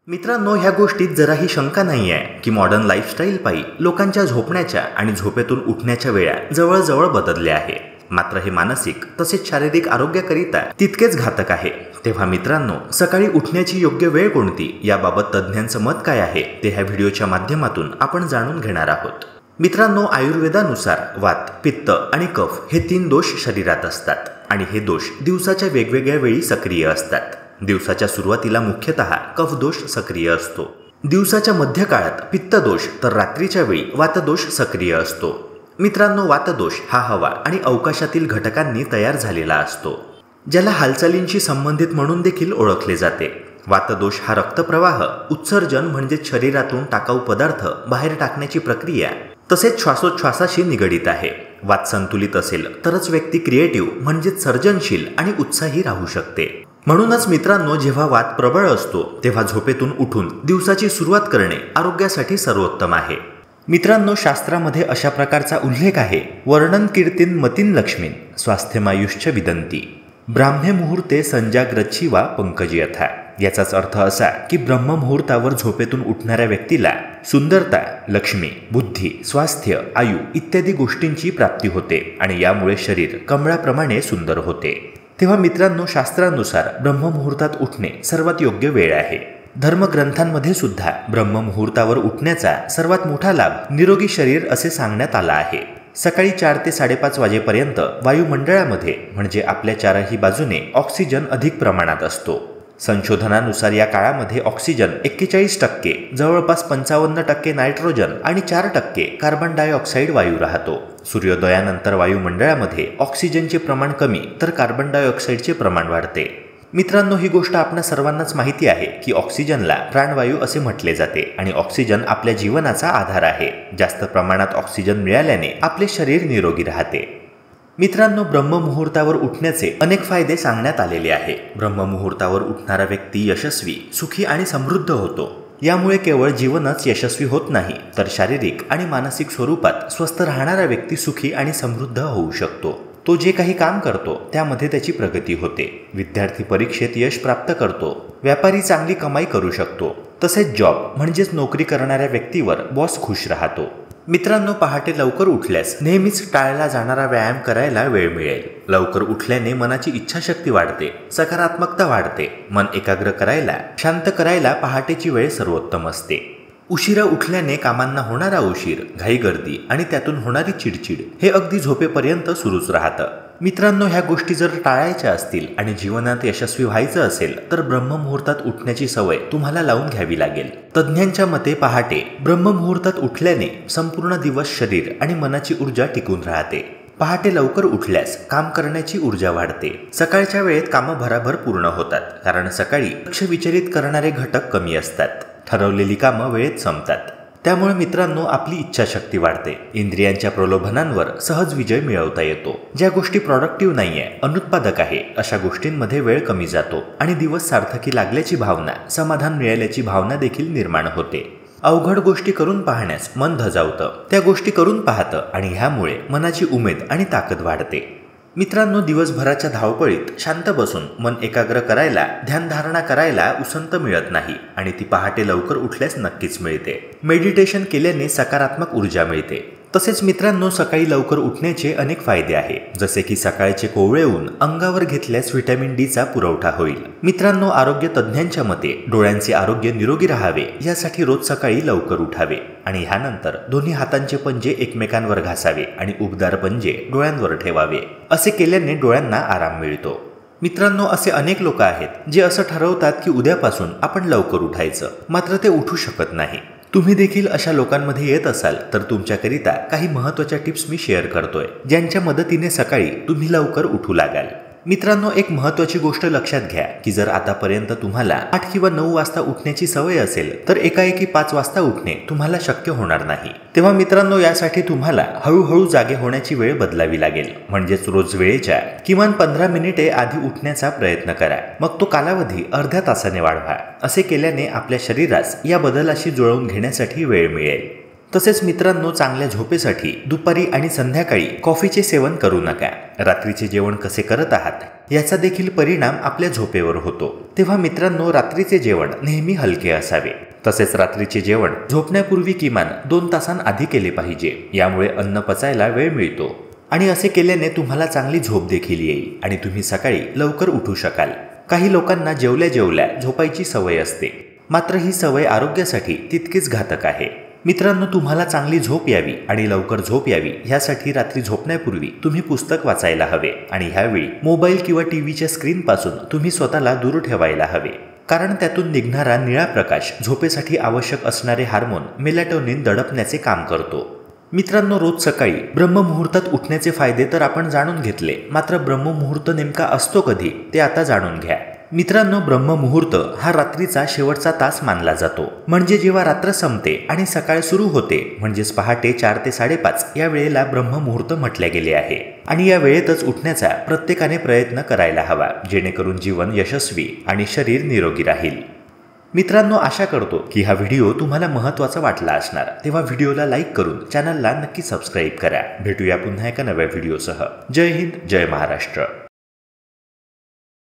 मित्रांनो, ह्या गोष्टीत जराही शंका नाही आहे की मॉडर्न लाईफस्टाईल पायी लोकांच्या झोपण्याच्या आणि झोपेतून उठण्याच्या वेळा जवळजवळ बदलल्या आहे. मात्र हे मानसिक तसेच शारीरिक आरोग्याकरिता तितकेच घातक आहे. तेव्हा मित्रांनो, सकाळी उठण्याची योग्य वेळ कोणती याबाबत तज्ज्ञांचं मत काय आहे ते ह्या व्हिडिओच्या माध्यमातून आपण जाणून घेणार आहोत. मित्रांनो, आयुर्वेदानुसार वात, पित्त आणि कफ हे 3 दोष शरीरात असतात आणि हे दोष दिवसाच्या वेगवेगळ्या वेळी सक्रिय असतात. दिवसाच्या सुरुवातीला मुख्यतः कफ दोष सक्रिय असतो. दिवसाच्या मध्य काळात पित्त दोष तर रात्रीच्या वेळी वातदोष सक्रिय असतो. मित्रांनो, वातदोष हा हवा आणि अवकाशातील घटकांनी तयार झालेला असतो, ज्याला हालचालींशी संबंधित म्हणून देखील ओळखले जाते. वातदोष हा रक्तप्रवाह, उत्सर्जन म्हणजे शरीरातून टाकाऊ पदार्थ बाहेर टाकण्याची प्रक्रिया तसेच श्वासोच्छवासाशी निगडित आहे. वात संतुलित असेल तरच व्यक्ती क्रिएटिव्ह म्हणजेच सर्जनशील आणि उत्साही राहू शकते. म्हणूनच मित्रांनो, जेव्हा वात प्रबळ असतो तेव्हा झोपेतून उठून दिवसाची सुरुवात करणे आरोग्यासाठी सर्वोत्तम आहे. मित्रांनो, शास्त्रामध्ये अशा प्रकारचा उल्लेख आहे, वर्णन कीर्तीन मतीन लक्ष्मीन स्वास्थ्यमायुष्य विदंती ब्राह्मे मुहूर्ते संजाग्रच्छी वा पंकजयथा. याचाच अर्थ असा की ब्रह्ममुहूर्तावर झोपेतून उठणाऱ्या व्यक्तीला सुंदरता, लक्ष्मी, बुद्धी, स्वास्थ्य, आयु इत्यादी गोष्टींची प्राप्ती होते आणि यामुळे शरीर कमळाप्रमाणे सुंदर होते. तेव्हा मित्रांनो, शास्त्रानुसार ब्रह्ममुहूर्तात उठणे सर्वात योग्य वेळ आहे. धर्मग्रंथांमध्ये सुद्धा ब्रह्ममुहूर्तावर उठण्याचा सर्वात मोठा लाभ निरोगी शरीर असे सांगण्यात आला आहे. सकाळी 4 ते 5:30 वाजेपर्यंत वायुमंडळामध्ये म्हणजे आपल्या चारही बाजूने ऑक्सिजन अधिक प्रमाणात असतो. संशोधनानुसार या काळामध्ये ऑक्सिजन 41%, जवळपास 55% नायट्रोजन आणि 4% कार्बन डायऑक्साईड वायू राहतो. सूर्योदयानंतर वायुमंडळामध्ये ऑक्सिजनचे प्रमाण कमी तर कार्बन डायऑक्साईडचे प्रमाण वाढते. मित्रांनो, ही गोष्ट आपणा सर्वांनाच माहिती आहे की ऑक्सिजनला प्राणवायू असे म्हटले जाते आणि ऑक्सिजन आपल्या जीवनाचा आधार आहे. जास्त प्रमाणात ऑक्सिजन मिळाल्याने आपले शरीर निरोगी राहते. मित्रांनो, ब्रह्ममुहूर्तावर उठण्याचे अनेक फायदे सांगण्यात आलेले आहे. ब्रह्ममुहूर्तावर उठणारा व्यक्ती यशस्वी, सुखी आणि समृद्ध होतो. यामुळे केवळ जीवनच यशस्वी होत नाही तर शारीरिक आणि मानसिक स्वरूपात स्वस्थ राहणारा व्यक्ती सुखी आणि समृद्ध होऊ शकतो. तो जे काही काम करतो त्यामध्ये त्याची प्रगती होते. विद्यार्थी परीक्षेत यश प्राप्त करतो. व्यापारी चांगली कमाई करू शकतो. तसेच जॉब म्हणजेच नोकरी करणाऱ्या व्यक्तीवर बॉस खुश राहतो. मित्रांनो, पहाटे लवकर उठल्यास नेहमीच टाळला जाणारा व्यायाम करायला वेळ मिळेल. लवकर उठल्याने मनाची इच्छाशक्ती वाढते, सकारात्मकता वाढते. मन एकाग्र करायला, शांत करायला पहाटेची वेळ सर्वोत्तम असते. उशिरा उठल्याने कामांना होणारा उशीर, घाईगर्दी आणि त्यातून होणारी चिडचिड हे अगदी झोपेपर्यंत सुरूच राहतं. मित्रांनो, ह्या गोष्टी जर टाळायच्या असतील आणि जीवनात यशस्वी व्हायचं असेल तर ब्रह्ममुहूर्तात उठण्याची सवय तुम्हाला लावून घ्यावी लागेल. तज्ज्ञांच्या मते पहाटे ब्रह्ममुहूर्तात उठल्याने संपूर्ण दिवस शरीर आणि मनाची ऊर्जा टिकून राहते. पहाटे लवकर उठल्यास काम करण्याची ऊर्जा वाढते. सकाळच्या वेळेत कामं भराभर पूर्ण होतात, कारण सकाळी लक्ष विचलित करणारे घटक कमी असतात. ठरवलेली कामं वेळेत संपतात. त्यामुळे मित्रांनो, आपली इच्छाशक्ती वाढते. इंद्रियांच्या प्रलोभनांवर सहज विजय मिळवता येतो. ज्या गोष्टी प्रॉडक्टिव्ह नाहीये, अनुत्पादक आहे, अशा गोष्टींमध्ये वेळ कमी जातो आणि दिवस सार्थकी लागल्याची भावना, समाधान मिळाल्याची भावना देखील निर्माण होते. अवघड गोष्टी करून पाहण्यास मन धजावतं, त्या गोष्टी करून पाहतं आणि ह्यामुळे मनाची उमेद आणि ताकद वाढते. मित्रांनो, दिवसभराच्या धावपळीत शांत बसून मन एकाग्र करायला, ध्यानधारणा करायला उसंत मिळत नाही आणि ती पहाटे लवकर उठल्यास नक्कीच मिळते. मेडिटेशन केल्याने सकारात्मक ऊर्जा मिळते. तसेच मित्रांनो, सकाळी लवकर उठण्याचे अनेक फायदे आहे, जसे की सकाळचे कोवळे ऊन अंगावर घेतल्यास व्हिटॅमिन डी पुरवठा होईल. मित्रांनो, आरोग्य तज्ज्ञांच्या मते डोळ्यांचे आरोग्य निरोगी राहावे यासाठी रोज सकाळी लवकर उठावे आणि ह्यानंतर दोन्ही हातांचे पंजे एकमेकांवर घासावे आणि उबदार पंजे डोळ्यांवर ठेवावे. असे केल्याने डोळ्यांना आराम मिळतो. मित्रांनो, असे अनेक लोक आहेत जे असं ठरवतात की उद्यापासून आपण लवकर उठायचं, मात्र ते उठू शकत नाही. तुम्ही देखील अशा लोकांमध्ये येत असाल तर तुमच्याकरिता काही महत्त्वाच्या टिप्स मी शेअर करतोय, ज्यांच्या मदतीने सकाळी तुम्ही लवकर उठू लागाल. मित्रांनो, एक महत्त्वाची गोष्ट लक्षात घ्या की जर आतापर्यंत तुम्हाला 8 किंवा 9 वाजता उठण्याची सवय असेल तर एकाएकी 5 वाजता उठणे तुम्हाला शक्य होणार नाही. तेव्हा मित्रांनो, यासाठी तुम्हाला हळूहळू जागे होण्याची वेळ बदलावी लागेल. म्हणजेच रोज वेळेच्या किमान 15 मिनिटे आधी उठण्याचा प्रयत्न करा. मग तो कालावधी अर्ध्या तासाने वाढवा. असे केल्याने आपल्या शरीरास या बदलाशी जुळवून घेण्यासाठी वेळ मिळेल. तसेच मित्रांनो, चांगल्या झोपेसाठी दुपारी आणि संध्याकाळी कॉफीचे सेवन करू नका. रात्रीचे जेवण कसे करत आहात याचा देखील परिणाम आपल्या झोपेवर होतो. तेव्हा मित्रांनो, रात्रीचे जेवण नेहमी हलके असावे. तसेच रात्रीचे जेवण झोपण्यापूर्वी किमान 2 तासांआधी केले पाहिजे. यामुळे अन्न पचायला वेळ मिळतो आणि असे केल्याने तुम्हाला चांगली झोप देखील येईल आणि तुम्ही सकाळी लवकर उठू शकाल. काही लोकांना जेवल्या जेवल्या झोपायची सवय असते, मात्र ही सवय आरोग्यासाठी तितकीच घातक आहे. मित्रांनो, तुम्हाला चांगली झोप यावी आणि लवकर झोप यावी ह्यासाठी रात्री झोपण्यापूर्वी तुम्ही पुस्तक वाचायला हवे आणि ह्यावेळी मोबाईल किंवा टीव्हीच्या स्क्रीनपासून तुम्ही स्वतःला दूर ठेवायला हवे. कारण त्यातून निघणारा निळा प्रकाश झोपेसाठी आवश्यक असणारे हार्मोन मेलॅटोनिन दडपण्याचे काम करतो. मित्रांनो, रोज सकाळी ब्रह्ममुहूर्तात उठण्याचे फायदे तर आपण जाणून घेतले, मात्र ब्रह्ममुहूर्त नेमका असतो कधी ते आता जाणून घ्या. मित्रांनो, ब्रह्ममुहूर्त हा रात्रीचा शेवटचा तास मानला जातो. म्हणजे जेव्हा रात्र संपते आणि सकाळ सुरू होते, म्हणजेच पहाटे 4 ते 5:30 या वेळेला ब्रह्ममुहूर्त म्हटले गेले आहे. आणि या वेळेतच उठण्याचा प्रत्येकाने प्रयत्न करायला हवा, जेणेकरून जीवन यशस्वी आणि शरीर निरोगी राहील. मित्रांनो, आशा करतो की हा व्हिडिओ तुम्हाला महत्त्वाचा वाटला असणार. तेव्हा व्हिडिओला लाईक करून चॅनलला नक्की सबस्क्राईब करा. भेटूया पुन्हा एका नव्या व्हिडिओसह. जय हिंद, जय महाराष्ट्र.